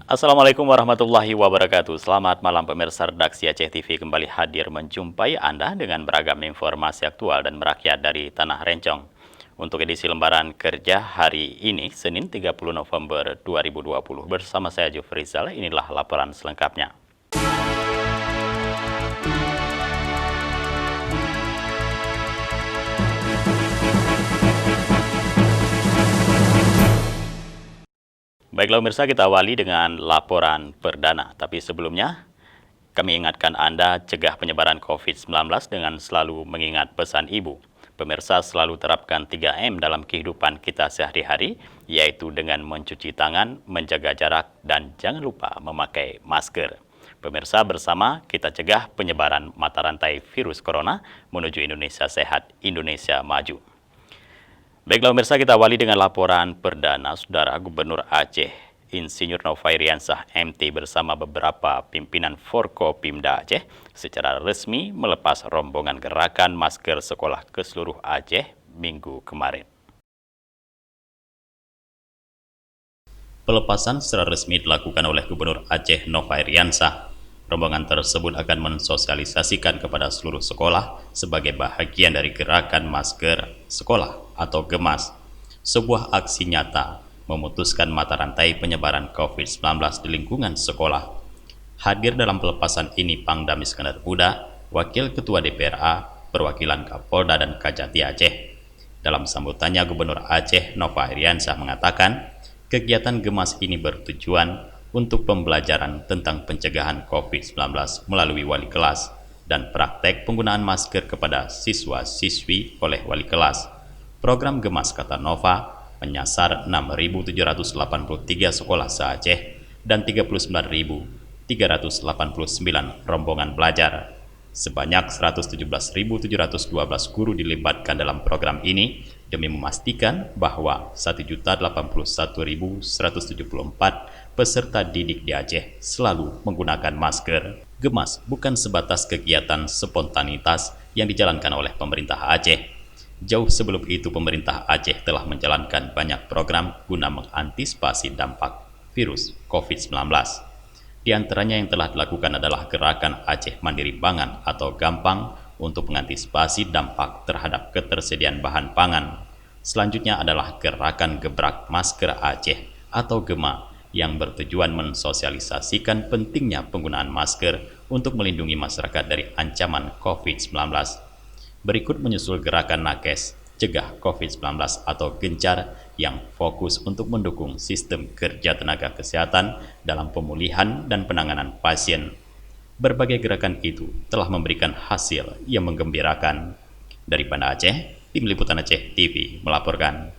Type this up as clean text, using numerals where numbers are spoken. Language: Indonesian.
Assalamualaikum warahmatullahi wabarakatuh. Selamat malam pemirsa redaksi Aceh TV kembali hadir menjumpai Anda dengan beragam informasi aktual dan merakyat dari Tanah Rencong. Untuk edisi lembaran kerja hari ini, Senin 30 November 2020, bersama saya Jufrizal, inilah laporan selengkapnya. Baiklah pemirsa, kita awali dengan laporan perdana. Tapi sebelumnya, kami ingatkan Anda cegah penyebaran COVID-19 dengan selalu mengingat pesan ibu. Pemirsa, selalu terapkan 3M dalam kehidupan kita sehari-hari, yaitu dengan mencuci tangan, menjaga jarak, dan jangan lupa memakai masker. Pemirsa, bersama kita cegah penyebaran mata rantai virus corona menuju Indonesia sehat, Indonesia maju. Baiklah pemirsa, kita awali dengan laporan perdana. Saudara Gubernur Aceh Insinyur Novairiansah MT bersama beberapa pimpinan Forkopimda Aceh secara resmi melepas rombongan gerakan masker sekolah ke seluruh Aceh minggu kemarin. Pelepasan secara resmi dilakukan oleh Gubernur Aceh Novairiansah. Rombongan tersebut akan mensosialisasikan kepada seluruh sekolah sebagai bahagian dari gerakan masker sekolah atau GEMAS, sebuah aksi nyata memutuskan mata rantai penyebaran COVID-19 di lingkungan sekolah. Hadir dalam pelepasan ini Pangdam Iskandar Muda, Wakil Ketua DPRA, perwakilan Kapolda dan Kajati Aceh. Dalam sambutannya, Gubernur Aceh Novairiansah mengatakan, kegiatan GEMAS ini bertujuan untuk pembelajaran tentang pencegahan COVID-19 melalui wali kelas dan praktek penggunaan masker kepada siswa-siswi oleh wali kelas. Program GEMAS, kata Nova, menyasar 6.783 sekolah se-Aceh dan 39.389 rombongan belajar. Sebanyak 117.712 guru dilibatkan dalam program ini demi memastikan bahwa 1.081.174 peserta didik di Aceh selalu menggunakan masker. GEMAS bukan sebatas kegiatan spontanitas yang dijalankan oleh pemerintah Aceh. Jauh sebelum itu, pemerintah Aceh telah menjalankan banyak program guna mengantisipasi dampak virus COVID-19. Di antaranya yang telah dilakukan adalah gerakan Aceh Mandiri Pangan atau Gampang untuk mengantisipasi dampak terhadap ketersediaan bahan pangan. Selanjutnya adalah gerakan Gebrak Masker Aceh atau GEMA yang bertujuan mensosialisasikan pentingnya penggunaan masker untuk melindungi masyarakat dari ancaman COVID-19. Berikut menyusul gerakan Nakes, Cegah COVID-19 atau Gencar yang fokus untuk mendukung sistem kerja tenaga kesehatan dalam pemulihan dan penanganan pasien. Berbagai gerakan itu telah memberikan hasil yang menggembirakan. Dari Banda Aceh, Tim Liputan Aceh TV melaporkan.